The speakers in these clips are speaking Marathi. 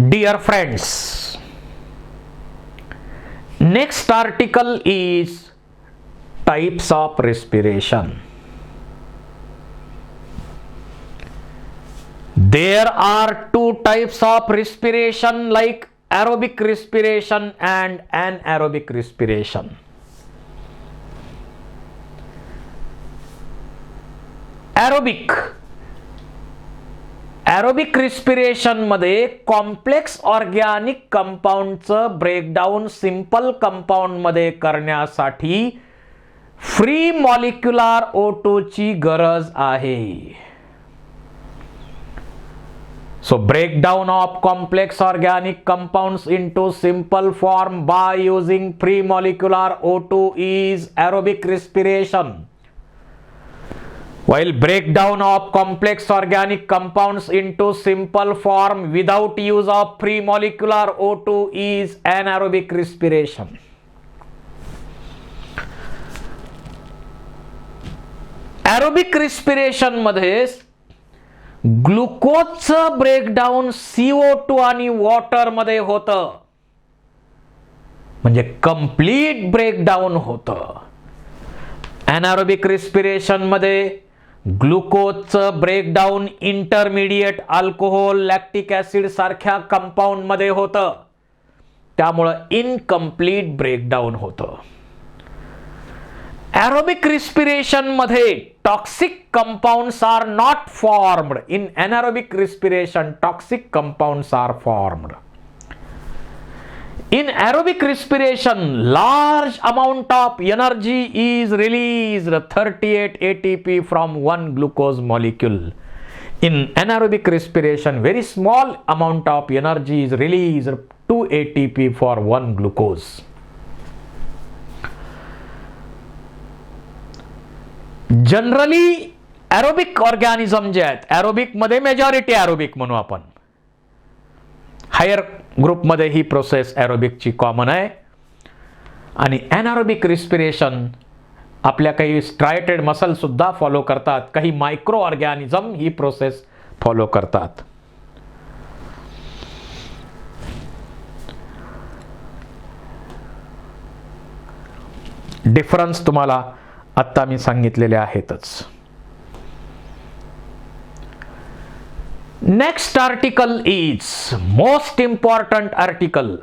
Dear friends, next article is types of respiration. There are two types of respiration like aerobic respiration and anaerobic respiration. Aerobic respiration मध्ये कॉम्प्लेक्स ऑर्गॅनिक कंपाऊंडचं ब्रेकडाऊन सिंपल कंपाऊंड मध्ये करण्यासाठी फ्री मॉलिक्युलर O2 ची गरज आहे. So breakdown of complex organic compounds into simple form by using free molecular O2 is aerobic respiration. While breakdown of complex organic compounds into simple form without use of free molecular O2 is anaerobic respiration. Aerobic respiration मध्ये ग्लुकोजचं ब्रेकडाऊन CO2 आणि वॉटर मध्ये होतं, म्हणजे कंप्लीट ब्रेकडाऊन होतं. anaerobic respiration मध्ये ग्लुकोजचं breakdown intermediate alcohol lactic acid सारख्या कंपाऊंड मध्ये होतं, त्यामुळं इनकम्प्लीट ब्रेकडाऊन होतं. Aerobic respiration मध्ये toxic compounds are not formed. In anaerobic respiration, toxic compounds are formed. In aerobic respiration, large amount of energy is released, 38 ATP from one glucose molecule. In anaerobic respiration, very small amount of energy is released, 2 ATP for one glucose. Generally aerobic organism जे आहेत, एरोबिक मध्ये मेजॉरिटी एरोबिक म्हणू आपण, हायर ग्रुप मध्ये ही प्रोसेस एरोबिकची कॉमन आहे. आणि एनारोबिक रिस्पिरेशन आपल्या काही स्ट्रायटेड मसल सुद्धा फॉलो करतात, काही मायक्रो ऑर्गॅनिझम ही प्रोसेस फॉलो करतात. डिफरन्स तुम्हाला आता मी सांगितलेले आहेतच. Next article is most important article,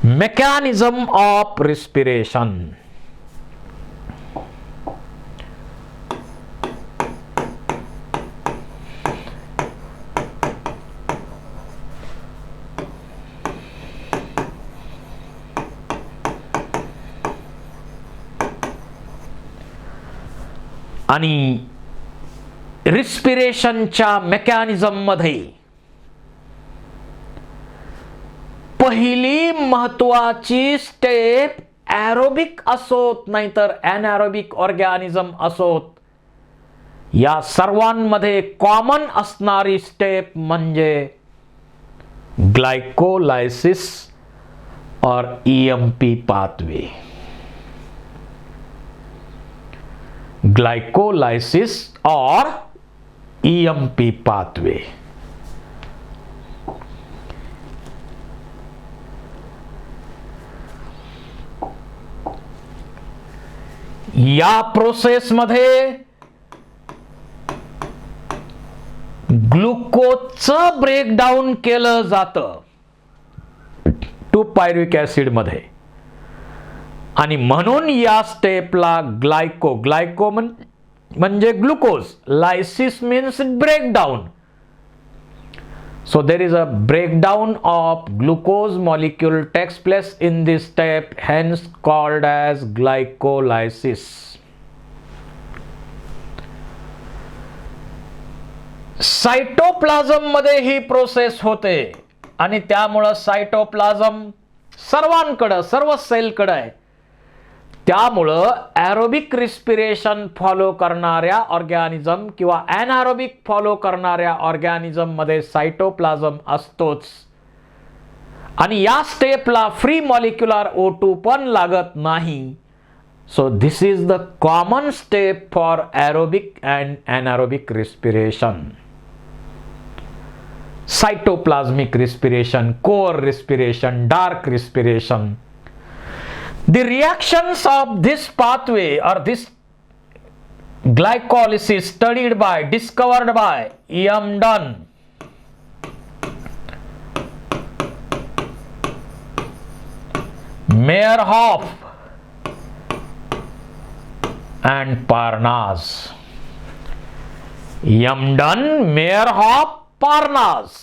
mechanism of respiration. आणि रिस्पिरेशनच्या मेकॅनिझम मध्ये पहिली महत्वाची स्टेप एरोबिक असोत नाहीतर एनारोबिक ऑर्गॅनिझम असोत, या सर्वांमध्ये कॉमन असणारी स्टेप म्हणजे ग्लायकोलायसिस और EMP पाथवे. ग्लायकोलायसिस और EMP पाथवे. या प्रोसेस मध्ये ग्लुकोजचं ब्रेकडाऊन केलं जातं 2 पायरुविक ऍसिड मध्ये, आणि म्हणून या स्टेपला ग्लायको म्हणजे glucose, lysis means breakdown. So there is a breakdown of glucose molecule takes place in this step, hence called as glycolysis. Cytoplasm मध्ये ही प्रोसेस होते आणि त्यामुळं सायटोप्लाझम सर्वांकडं, सर्व सेलकडं आहे. त्यामुळं एरोबिक रिस्पिरेशन फॉलो करणाऱ्या ऑर्गॅनिझम किंवा एनारोबिक फॉलो करणाऱ्या ऑर्गॅनिझम मध्ये सायटोप्लाझम असतोच, आणि या स्टेपला फ्री मॉलिक्युलर O2 पण लागत नाही. So this is the common step for aerobic and anaerobic respiration. cytoplasmic respiration, core respiration, dark respiration. The reactions of this pathway or this glycolysis discovered by E.M. Dunn, Meyerhoff and Parnas. E.M. Dunn, Meyerhoff, Parnas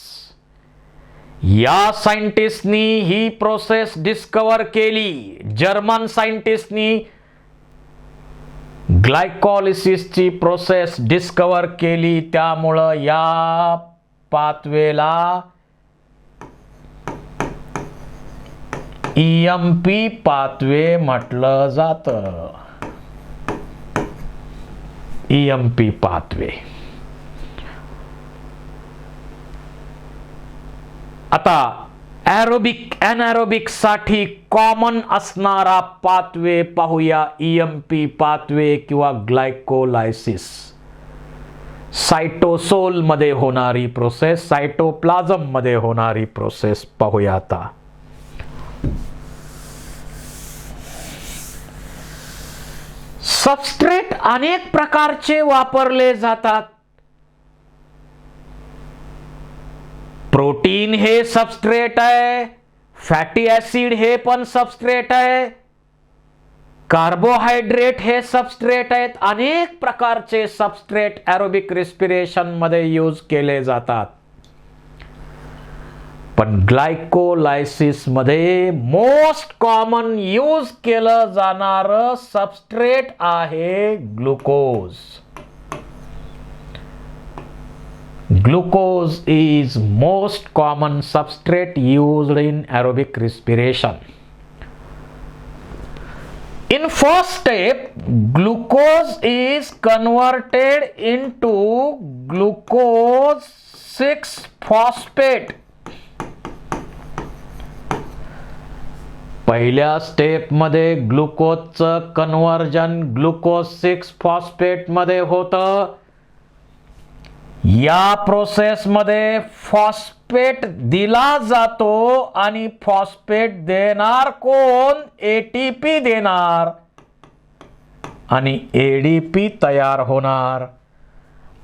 या सायंटिस्टनी ही प्रोसेस डिस्कवर केली. जर्मन सायंटिस्टनी ग्लायकोलिसिसची प्रोसेस डिस्कवर केली. त्यामुळं या पाथवेला EMP पाथवे म्हटलं जातं. EMP pathway. आता ॲनारोबिक साठी कॉमन असणारा पाथवे पाहूया. EMP पाथवे किंवा ग्लायकोलायसिस. सायटोसोल मध्ये होणारी प्रोसेस, सायटोप्लाझम मध्ये होणारी प्रोसेस पाहूया आता. सबस्ट्रेट अनेक प्रकारचे वापरले जातात. प्रोटीन हे सबस्ट्रेट आहे, फॅटी ऍसिड हे पण सबस्ट्रेट आहे, कार्बोहायड्रेट हे सबस्ट्रेट आहेत. अनेक प्रकारचे सबस्ट्रेट ॲरोबिक रेस्पिरेशन मध्ये यूज केले जातात. पण ग्लायकोलायसिस मध्ये मोस्ट कॉमन यूज केलं जाणारं सबस्ट्रेट आहे glucose. Glucose is most common substrate used in aerobic respiration. In first step, glucose is converted into glucose 6-phosphate. पहिल्या स्टेप मध्ये ग्लुकोजचं कन्व्हर्जन ग्लुकोज 6-फॉस्फेट मध्ये होतं. या प्रोसेस मध्ये फॉस्फेट दिला जातो आणि फॉस्फेट देणार कोण? ATP देणार आणि ADP तयार होणार.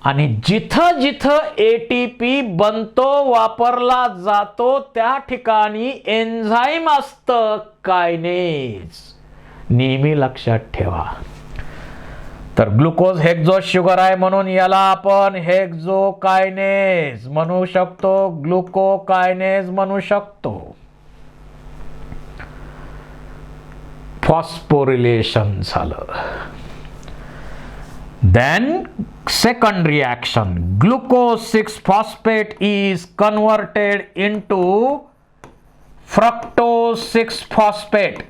आणि जिथं जिथं ATP बनतो, वापरला जातो, त्या ठिकाणी एन्झाईम असतं कायनेज. नेहमी लक्षात ठेवा. तर ग्लुकोज हेक्झो शुगर आहे म्हणून याला आपण हेक्झोकायनेज म्हणू शकतो, ग्लुकोकायनेज म्हणू शकतो. फॉस्फोरिलेशन झालं. Then second reaction, glucose 6-phosphate is converted into fructose 6-phosphate.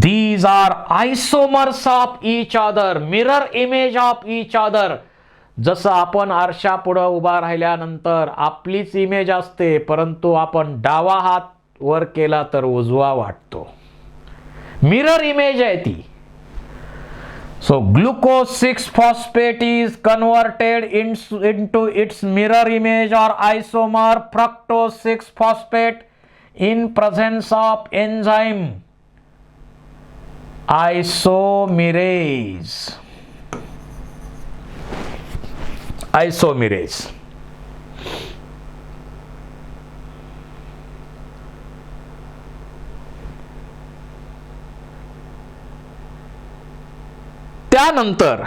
These are isomers of each other, mirror image of each other. जसं आपण आरशा पुढे उभा राहिल्यानंतर आपलीच इमेज असते, परंतु आपण डावा हात वर केला तर उजवा वाटतो. मिरर इमेज आहे ती. So glucose 6-phosphate is converted into its mirror image or isomer fructose 6-phosphate in presence of enzyme isomerase. Isomerase. त्यानंतर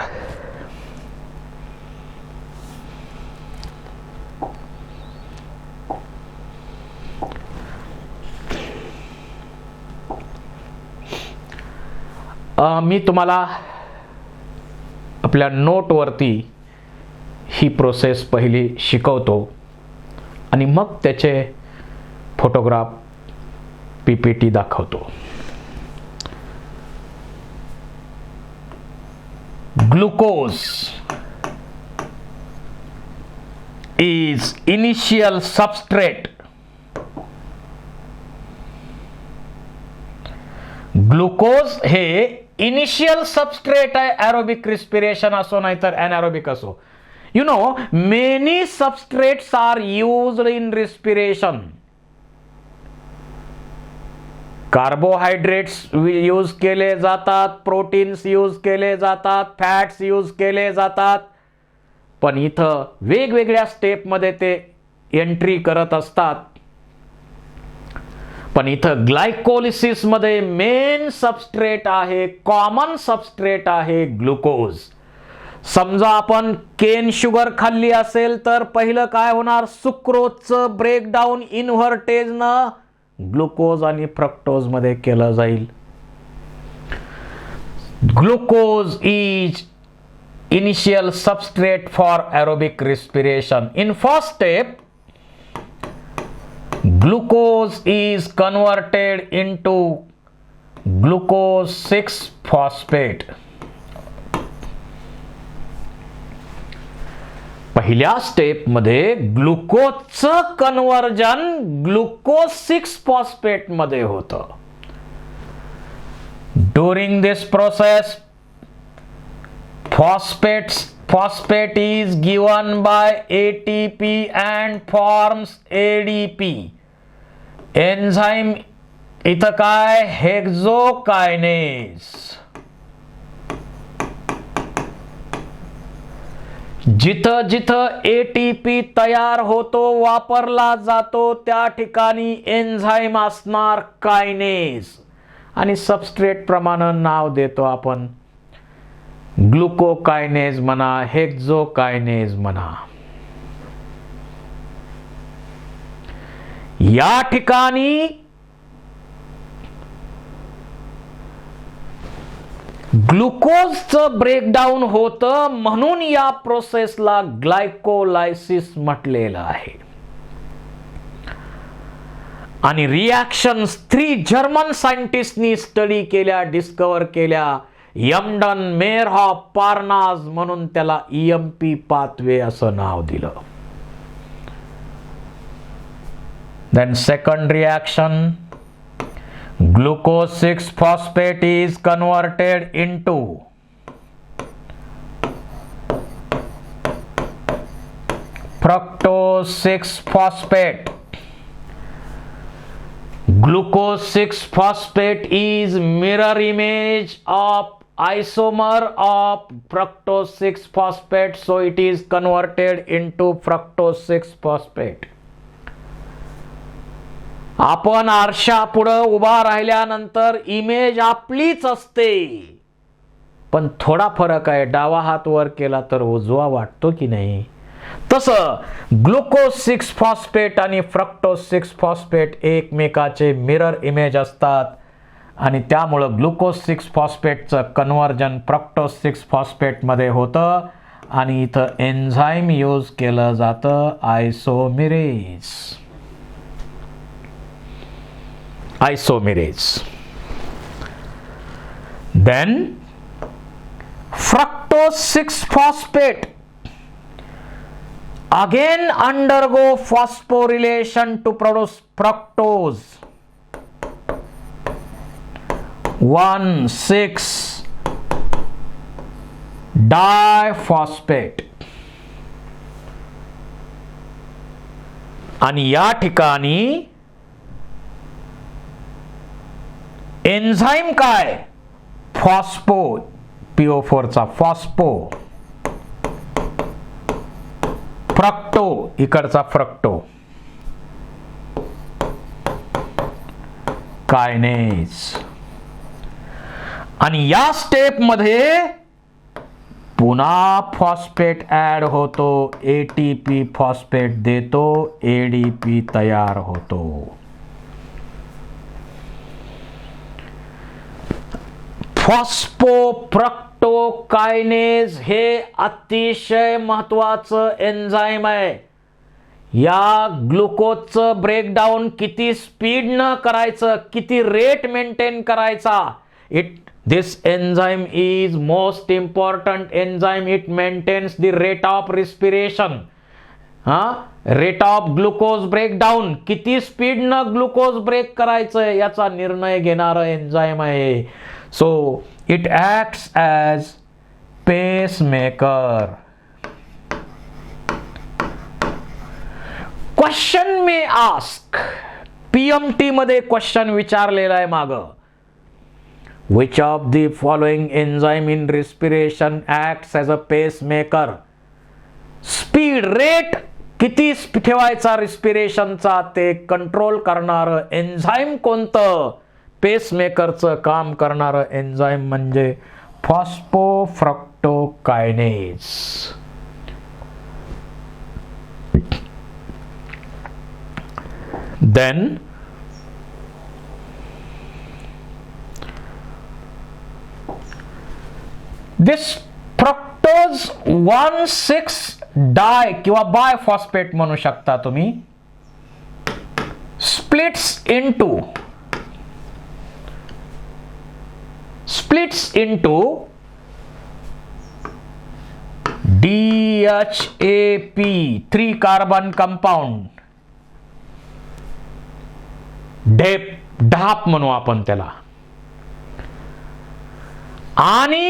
मी तुम्हाला आपल्या नोटवरती ही प्रोसेस पहिली शिकवतो आणि मग त्याचे फोटोग्राफ PPT दाखवतो. Glucose is initial substrate. Glucose हे इनिशियल सबस्ट्रेट आहे. ॲरोबिक रिस्पिरेशन असो नाहीतर ॲनॅरोबिक असो. You know, many substrates are used in respiration. Carbohydrates use केले जातात, प्रोटीन्स यूज केले जातात, फॅट्स यूज केले जातात, पण इथं वेगवेगळ्या स्टेपमध्ये ते एंट्री करत असतात. पण इथं ग्लायकोलिसिस मध्ये मेन सबस्ट्रेट आहे, कॉमन सबस्ट्रेट आहे ग्लुकोज. समजा आपण केन शुगर खाल्ली असेल तर पहिलं काय होणार, सुक्रोजचं ब्रेकडाऊन इन्व्हर्टेजनं ग्लुकोज आणि फ्रक्टोज मध्ये केलं जाईल. Glucose is initial substrate for aerobic respiration. In first step, glucose is converted into glucose 6-phosphate. पहिल्या स्टेप मध्ये ग्लुकोजचं कन्वर्जन ग्लुकोज 6-phosphate मध्ये होतं. During this process phosphate is given by ATP and forms ADP. Enzyme इथं काय, हेक्झोकायनेज. जिथं जिथं ATP तयार होतो, वापरला जातो, त्या ठिकाणी एन्झाइम असणार कायनेज. आणि सबस्ट्रेट प्रमाणे नाव देतो आपण, ग्लुकोकायनेज म्हणा, हेक्झोकायनेज म्हणा. या ठिकाणी ग्लुकोजचं ब्रेकडाऊन होतं, म्हणून या प्रोसेसला ग्लायकोलायसिस म्हटलेलं आहे. आणि रिॲक्शन्स 3 जर्मन सायंटिस्टनी स्टडी केल्या, डिस्कवर केल्या. यमडन, मेयरहॉफ, पार्नाज, म्हणून त्याला EMP पाथवे असं नाव दिलं. Then second reaction, glucose 6-phosphate is converted into fructose 6-phosphate. Glucose 6-phosphate is mirror image of isomer of fructose 6-phosphate, so it is converted into fructose 6-phosphate. आपण आरशा पुढे उभा राहिल्यानंतर इमेज आपलीच असते, पण थोडा फरक आहे. डावा हात वर केला तर उजवा वाटतो की नाही. तसं ग्लुकोज 6-phosphate आणि फ्रक्टोज 6-phosphate एकमेकाचे मिरर इमेज असतात, आणि त्यामुळं ग्लुकोज 6-phosphateचं कन्वर्जन फ्रक्टोज 6-phosphate मध्ये होतं. आणि इथं एन्झाइम यूज केलं जातं, आयसोमेरेज. Then fructose 6-phosphate again undergo phosphorylation to produce fructose 1,6-diphosphate. आणि या ठिकाणी एन्झाइम काय, फॉस्फो, PO4 चा फॉस्फो, फ्रक्टो इकडचा फ्रक्टो, कायनेज. आणि या स्टेप मध्ये पुन्हा फॉस्फेट ऍड होतो, ATP फॉस्फेट देतो, ADP तयार होतो. फॉस्फोफ्रक्टोकायनेज हे अतिशय महत्वाचं एन्झाइम आहे. या ग्लुकोजचं ब्रेकडाऊन किती स्पीडनं करायचं, किती रेट मेंटेन करायचा, this enzyme is most important enzyme. It maintains the rate of respiration, rate of glucose breakdown, किती स्पीडनं ग्लुकोज ब्रेक करायचं याचा निर्णय घेणारं एन्झाइम आहे. So it acts as pacemaker. Question may ask, PMT मध्ये क्वेश्चन विचारलेला आहे माग. Which of the following enzyme in respiration acts as a pacemaker. Speed rate किती ठेवायचा रिस्पिरेशनचा ते कंट्रोल करणारं एन्झाइम कोणतं. पेसमेकरचं काम करणारं एन्झाइम म्हणजे फॉस्फोफ्रक्टोकायनेज. Then this fructose 1,6 डाय किंवा बायफॉस्फेट म्हणू शकता तुम्ही, splits into DHAP 3 carbon compound. ढाप म्हणू आपण त्याला. आणि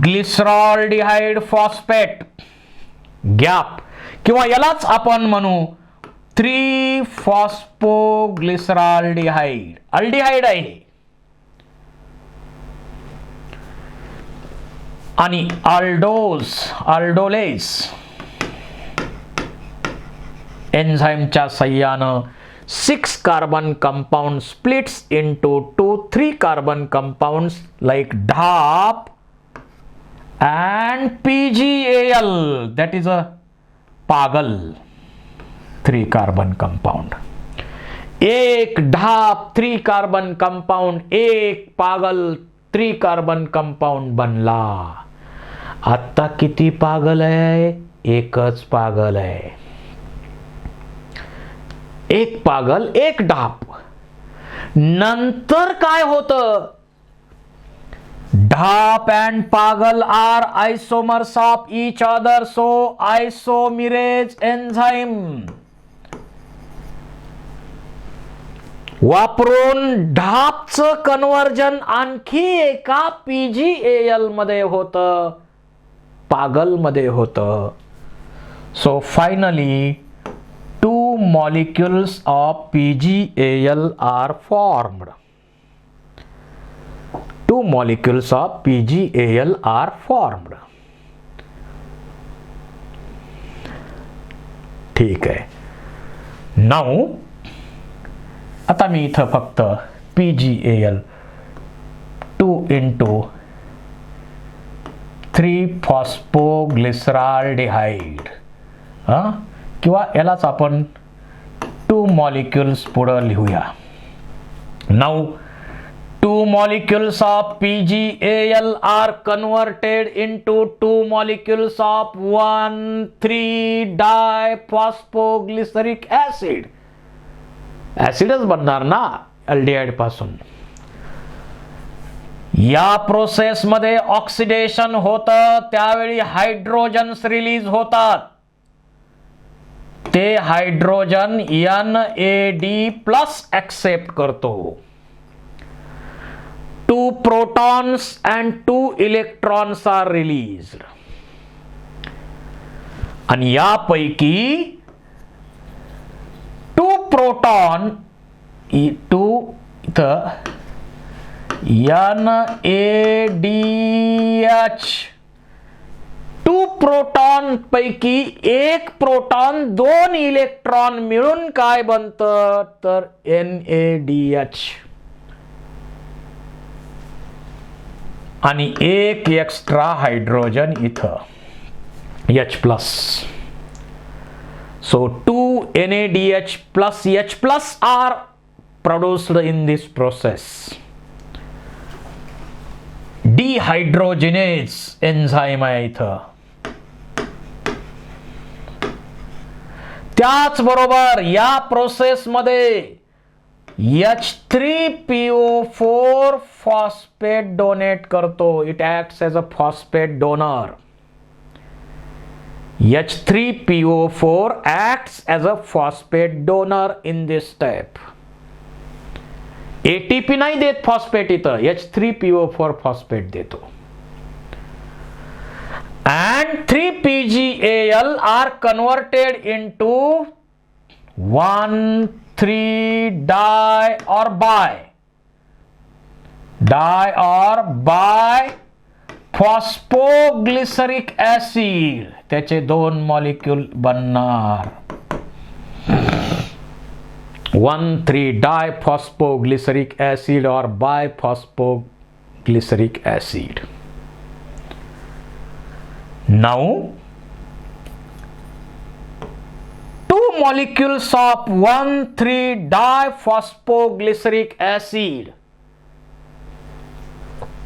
ग्लिसरॉल्डिहाइड फॉस्फेट गॅप किंवा यालाच आपण म्हणू 3-फॉस्फोग्लिसरॉल्डिहाइड. अल्डिहाइड आहे. आणि अल्डोलेज एन्झाइमच्या सहाय्यानं 6 carbon compound splits into 2-3 carbon compounds like DAP and PGAL, that is a पागल 3 carbon compound. एक DAP 3 carbon compound, एक पागल 3 carbon compound बनला. आता किती पागल आहे. एकच पागल आहे. एक पागल एक डाप. नंतर काय होतं. DHAP and PGAL are isomers of each other, so isomerase enzyme वापरून डापचं कन्वर्जन आणखी एका PGAL मध्ये होतं, पागल मध्ये होतं. So finally 2 molecules of PGAL are formed. 2 molecules of PGAL are formed. ठीक आहे. नाउ आता मी इथं फक्त PGAL 2 into 3-फॉस्फोग्लिसरॉल्डिहाइड किंवा यालाच आपण 2 molecules पुढं लिहूया. Now 2 molecules of PGAL are converted into 2 molecules of 1,3-diphosphoglyceric acid. ऍसिडच बनणार ना अल्डिहाइड पासून. या प्रोसेस मध्ये ऑक्सिडेशन होतं, त्यावेळी हायड्रोजन्स रिलीज होतात. ते हायड्रोजन NAD+ एक्सेप्ट करतो. 2 protons and 2 electrons are released. आणि यापैकी 2 proton 2 इथं NADH 2 प्रोटॉन पैकी एक प्रोटॉन 2 इलेक्ट्रॉन मिळून काय बनतं तर NADH. आणि एक एक्स्ट्रा हायड्रोजन इथं H+. So 2 NADH plus H+ are produced in this process. Dehydrogenase enzyme आहे इथं. त्याचबरोबर या प्रोसेस मध्ये H3PO4 फॉस्फेट डोनेट करतो. It acts as a phosphate donor. H3PO4 acts as a phosphate donor in this step. ATP नाही देत फॉस्फेट इथं, H3PO4 फॉस्फेट देतो. And 3 PGAL are converted into 1,3 डाय और बाय फॉस्फोग्लिसरिक ऍसिड, त्याचे 2 मॉलिक्यूल बनणार. 1,3 डायफॉस्फोग्लिसरिक ऍसिड और बायफॉस्फोग्लिसरिक acid. Now 2 molecules of 1,3 diphosphoglyceric acid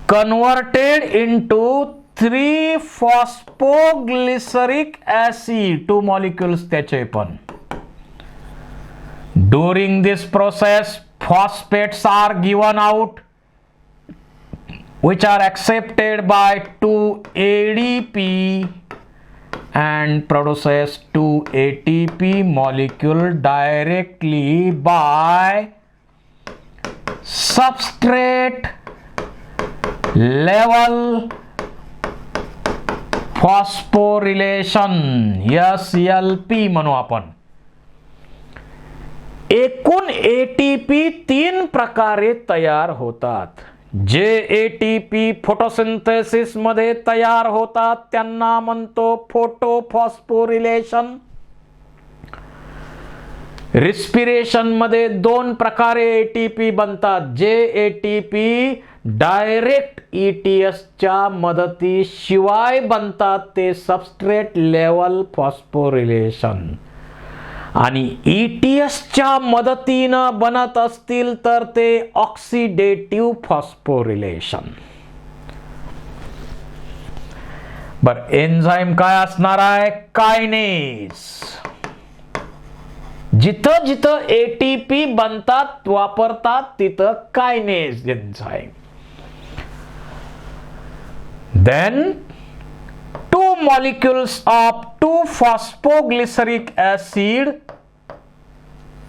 converted into 3 phosphoglyceric acid. 2 molecules त्याचे पण. During this process, phosphates are given out, which are accepted by 2 ADP and produces 2 ATP molecule directly by substrate level phosphorylation, SLP म्हणू आपण. एकूण एटीपी 3 प्रकारे तयार होतात. जे एटीपी फोटोसिंथेसिस मध्ये तयार होतात त्यांना म्हणतो फोटोफॉस्फोरिलेशन. रिस्पिरेशन मध्ये 2 प्रकारे एटीपी बनतात. जे एटीपी डायरेक्ट ईटीएसच्या मदतीशिवाय बनतात ते सबस्ट्रेट लेवल फॉस्फोरिलेशन, आणि ईटीएसच्या मदतीनं बनत असतील तर ते ऑक्सिडेटिव्ह फॉस्फोरिलेशन. बर, एन्झाईम काय असणार आहे? कायनेज. जिथं जिथं एटीपी बनतात वापरतात तिथं kinase enzyme. Then 2 molecules of 2-phosphoglyceric acid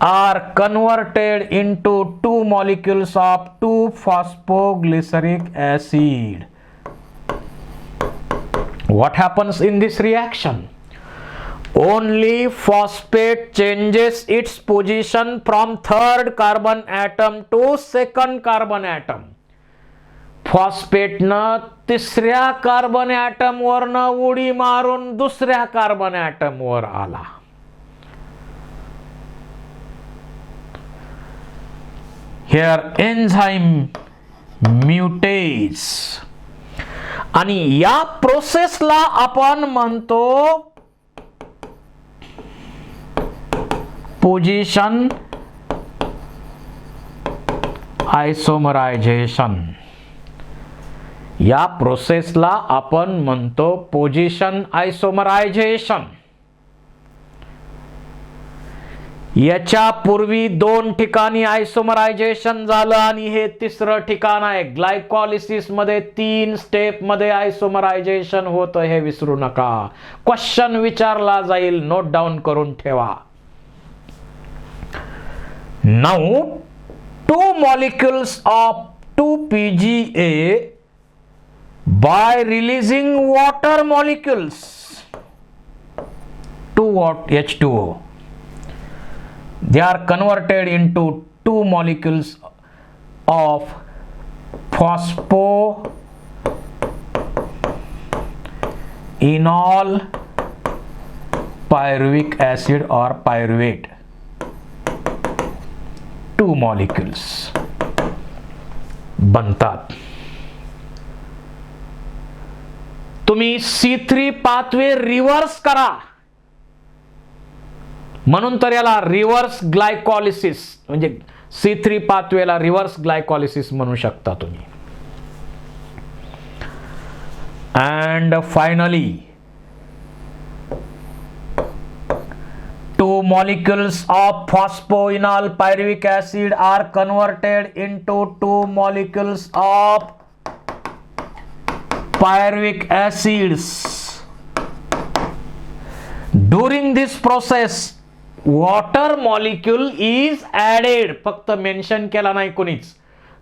are converted into 2 molecules of 2-phosphoglyceric acid. What happens in this reaction? Only phosphate changes its position from 3rd carbon atom to 2nd carbon atom. फॉस्फेटनं 3ऱ्या कार्बन ॲटम वरनं उडी मारून 2ऱ्या कार्बन ॲटम वर आला. Here enzyme mutates, आणि या प्रोसेसला आपण म्हणतो पोझिशन आयसोमरायझेशन. या प्रोसेसला आपण म्हणतो पोझिशन आयसोमरायझेशन. याच्या पूर्वी 2 ठिकाणी आयसोमरायझेशन झालं आणि हे 3रं ठिकाण आहे. ग्लायकॉलिसिस मध्ये 3 स्टेप मध्ये आयसोमरायझेशन होतं, हे विसरू नका. क्वेश्चन विचारला जाईल, नोट डाऊन करून ठेवा. Now 2 molecules of 2-PGA by releasing water molecules, 2 H2O, they are converted into 2 molecules of phosphoenol pyruvic acid or pyruvate. 2 molecules बनतात. तुम्ही C3 पाथवे रिव्हर्स करा, म्हणून तर याला रिव्हर्स ग्लायकॉलिसिस, म्हणजे C3 पाथवेला रिव्हर्स ग्लायकॉलिसिस म्हणू शकता तुम्ही. And finally 2 molecules of phosphoenol pyruvic acid are converted into 2 molecules of pyruvic acids. During this process, water molecule is added. फक्त मेन्शन केला नाही कोणीच,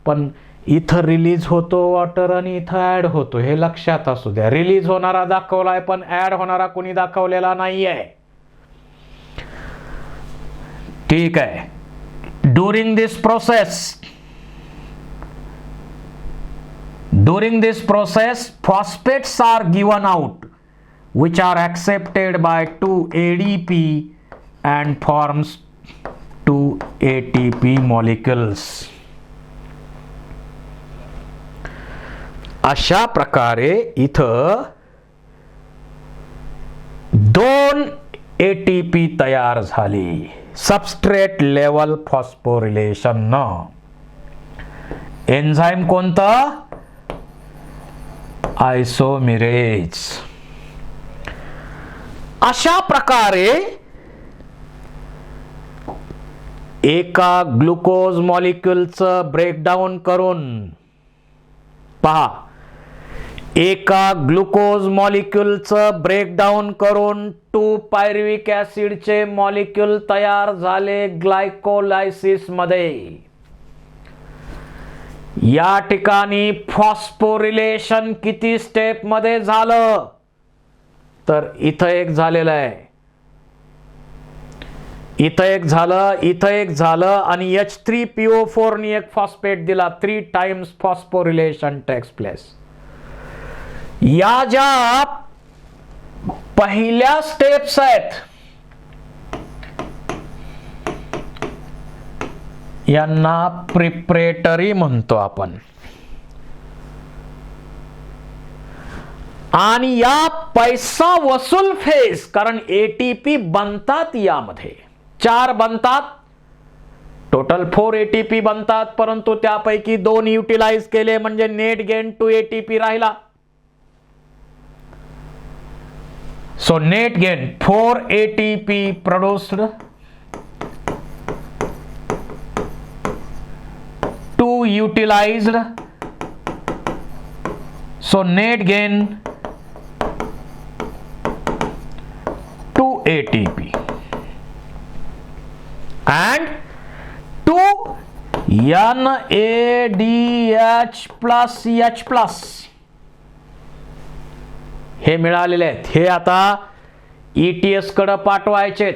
पण इथं रिलीज होतो वॉटर आणि इथं ऍड होतो, हे लक्षात असू द्या. रिलीज होणारा दाखवलाय पण ऍड होणारा कोणी दाखवलेला नाहीये. ठीक है. During this process, phosphates are given out, which are accepted by 2-ADP and forms 2-ATP molecules. अशा प्रकारे इथं 2 ATP तयार झाली सबस्ट्रेट लेवल फॉस्फोरिलेशन न. एन्झाईम कोणतं? आयसोमेरेज. अशा प्रकारे एका ग्लुकोज मॉलिक्युलचं ब्रेकडाऊन करून पहा, एका ग्लुकोज मॉलिक्युलचं ब्रेकडाऊन करून 2-पायरुव्हिक ऍसिडचे मॉलिक्युल तयार झाले ग्लायकोलायसिस मध्ये. या ठिकाणी फॉस्फोरिलेशन किती स्टेप मध्ये झालं? तर इथं एक झालेलं आहे, इथं एक झालं, इथं एक झालं आणि H3PO4 ने एक फॉस्फेट दिला. 3 टाइम्स फॉस्फोरिलेशन टेक्स प्लेस. या ज्या पहिल्या स्टेप्स आहेत यांना प्रिपरेटरी म्हणतो आपण. आणि या पैसा वसूल फेज, कारण एटीपी बनतात, यामध्ये 4 बनतात, टोटल 4 एटीपी बनतात, परंतु त्यापैकी 2 युटिलाइज केले म्हणजे नेट गेन 2 एटीपी राहिला. So net gain 4 ATP produced, 2 utilized, so net gain 2 ATP and 2 NADH plus H plus हे मिळालेले आहेत. हे आता ETS कडे पाठवायचे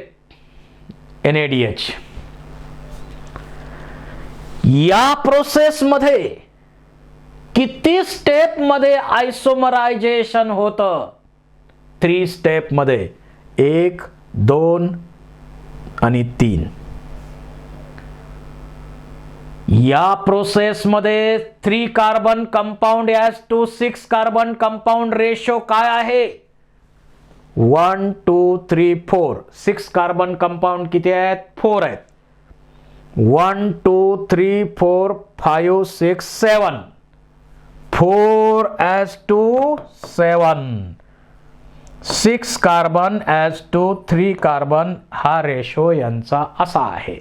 NADH. या प्रोसेस मध्ये किती स्टेप मध्ये आयसोमरायझेशन होतं? 3 स्टेप मध्ये, 1, 2 आणि 3. या प्रोसेस मध्ये 3 carbon compound as to 6 carbon compound ratio काय आहे? 1, 2, 3, 4. 6 कार्बन कंपाऊंड किती आहेत? 4 आहेत. 1, 2, 3, 4, 5, 6, 7. 4 as to 7. 6 carbon as to 3 carbon, हा रेशो यांचा असा आहे.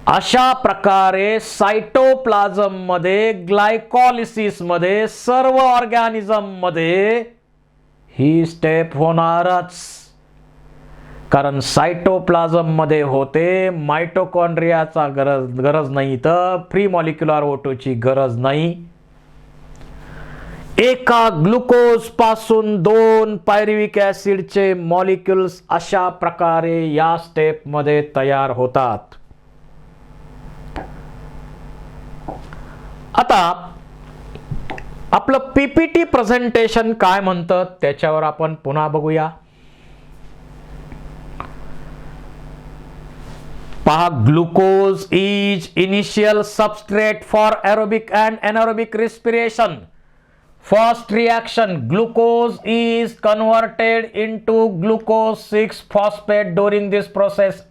अशा प्रकारे सायटोप्लाझम मध्ये, ग्लायकोलिसिस मध्ये, सर्व ऑर्गॅनिझम मध्ये ही स्टेप होणारच. कारण सायटोप्लाझम मध्ये होते, मायटोकॉन्ड्रियाचा गरज नाही, तर फ्री मॉलिक्युलर O2 ची गरज नाही. एका ग्लुकोज पासून 2 पायरुव्हिक ऍसिडचे मॉलिक्युल्स अशा प्रकारे या स्टेप मध्ये तयार होतात. आता आपलं पीपीटी प्रेझेंटेशन काय म्हणतं त्याच्यावर आपण पुन्हा बघूया. पहा, glucose is initial substrate for aerobic and anaerobic respiration. First reaction, glucose is converted into glucose 6-phosphate. During this process,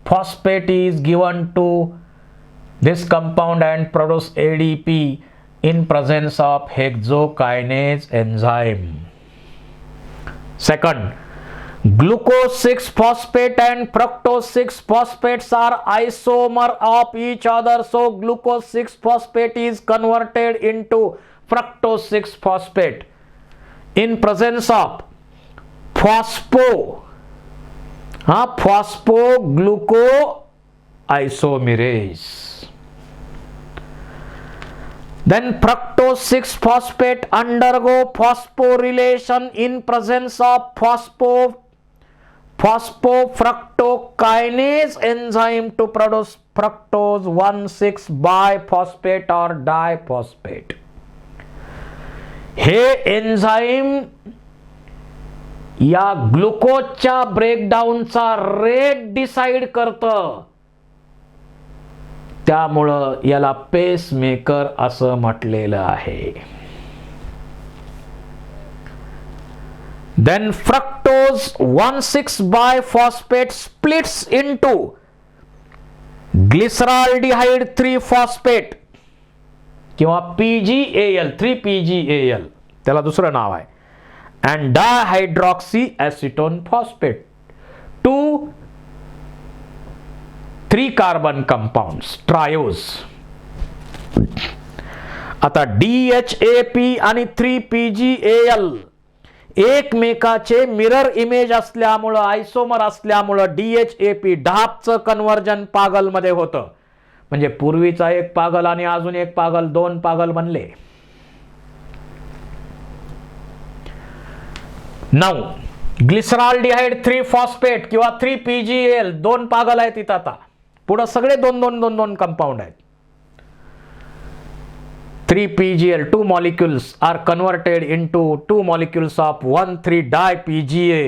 phosphate is given to this compound and produce ADP in presence of hexokinase enzyme. Second, glucose 6-phosphate and fructose 6-phosphates are isomer of each other, so glucose 6-phosphate is converted into fructose 6-phosphate in presence of phosphoglucoisomerase. Then fructose 6-phosphate undergo phosphorylation in presence of phosphofructokinase enzyme to produce fructose 1,6-biphosphate or diphosphate. हे एन्झाईम या ग्लुकोजच्या ब्रेकडाऊनचा रेट डिसाइड करतं. त्यामुळं याला पेसमेकर असं म्हटलेलं आहे. Then fructose 1,6-biphosphate splits into glyceraldehyde 3-phosphate किंवा PGAL 3-PGAL त्याला दुसरं नाव आहे and dihydroxyacetone phosphate 2 3-carbon compounds triose. आता DHAP आणि 3-PGAL एकमेकाचे मिरर इमेज असल्यामुळं आयसोमर असल्यामुळं DHAP ढापचं कन्व्हर्जन पागल मध्ये होतं. म्हणजे पूर्वीचा एक पागल आणि अजून एक पागल, 2 पागल बनले. 9 ग्लिसरॉल्डिहाइड 3-फॉस्फेट किंवा 3-PGAL 2 पागल आहेत इथं. आता पुढे सगळे 2 कंपाऊंड आहेत. 3-PGAL 2 molecules are converted into 2 molecules of 1,3-di-PGA.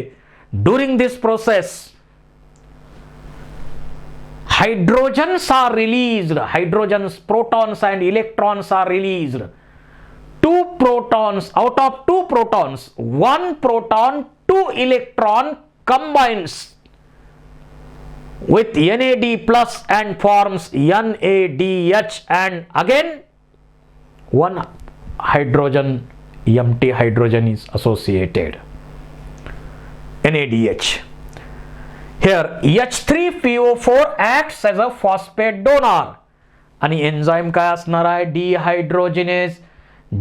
During this process, hydrogens are released. Hydrogens, protons and electrons are released. 2 protons out of 2 protons, 1 proton, 2 electron combines with NAD plus and forms NADH, and again 1 hydrogen, empty hydrogen is associated, NADH. Here H3PO4 acts as a phosphate donor आणि एन्झाईम काय असणार आहे? डिहायड्रोजिनेज.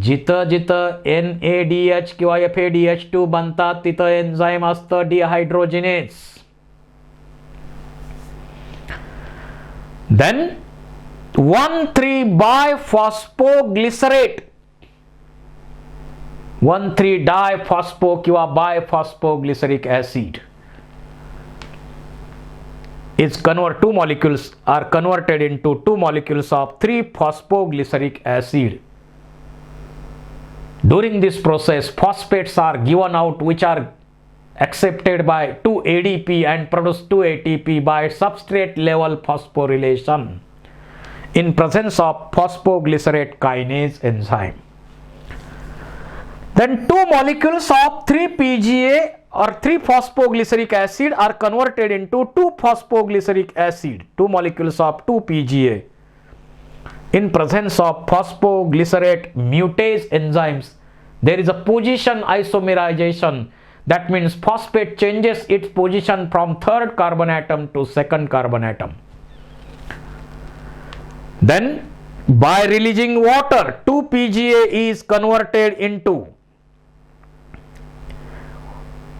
जिथं जिथं NADH किंवा FADH2 बनतात तिथं एन्झाईम असतं डिहायड्रोजिनेज. Then 1,3-biphosphoglycerate 1,3-diphospho किंवा biphosphoglyceric acid is 2 molecules are converted into 2 molecules of 3-phosphoglyceric acid. During this process, phosphates are given out which are accepted by 2 ADP and produce 2 ATP by substrate level phosphorylation in presence of phosphoglycerate kinase enzyme. Then 2 molecules of 3-PGA or 3-phosphoglyceric acid are converted into 2-phosphoglyceric acid, 2 molecules of 2-PGA. In presence of phosphoglycerate mutase enzymes, there is a position isomerization. That means phosphate changes its position from 3rd carbon atom to 2nd carbon atom. Then by releasing water, 2-PGA is converted into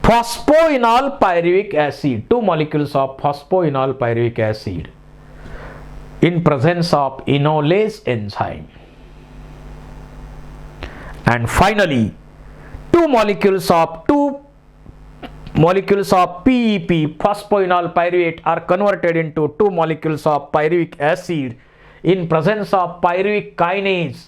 phosphoenol pyruvic acid, 2 molecules of phosphoenol pyruvic acid in presence of enolase enzyme. And finally 2 molecules of PEP, phosphoenol pyruvate, are converted into 2 molecules of pyruvic acid in presence of pyruvic kinase.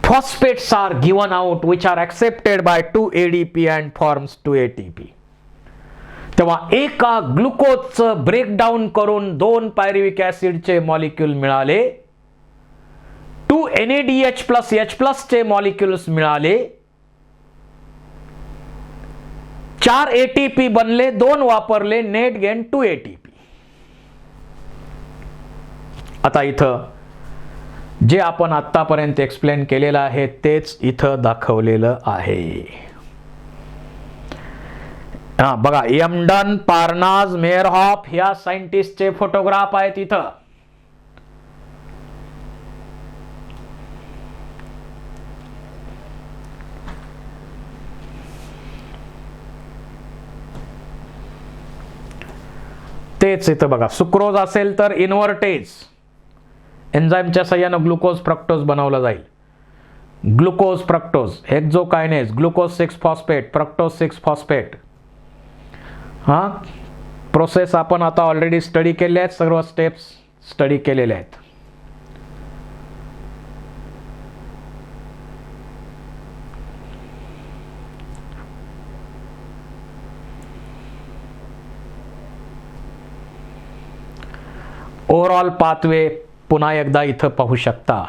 Phosphates are given out which are accepted by 2 ADP and forms 2 ATP. तेव्हा एका ग्लुकोजचं ब्रेकडाऊन करून 2 पायरुविक ऍसिडचे मॉलिक्यूल मिळाले, 2 NADH प्लस H+ चे मॉलिक्यूल्स मिळाले, 4 ATP बनले, 2 वापरले, नेट गेन 2 ATP. आता इथं जे आपण आतापर्यंत एक्सप्लेन केलेलं आहे तेच इथं दाखवलेलं आहे. बघा, एमडन, पार्नाज, मेयरहॉफ ह्या सायंटिस्टचे फोटोग्राफ आहेत इथं. तेच इथं बघा, सुक्रोज असेल तर इन्व्हर्टेज एन्झाईमच्या सहाय्याने ग्लुकोज फ्रक्टोज बनवला जाईल. Glucose fructose, hexokinase, glucose 6 phosphate, fructose 6 phosphate. हां, प्रोसेस आपण आता ऑलरेडी स्टडी केले आहेत, सर्व स्टेप्स स्टडी केलेले आहेत. ओव्हरऑल पाथवे पुन्हा एकदा इथं पाहू शकता.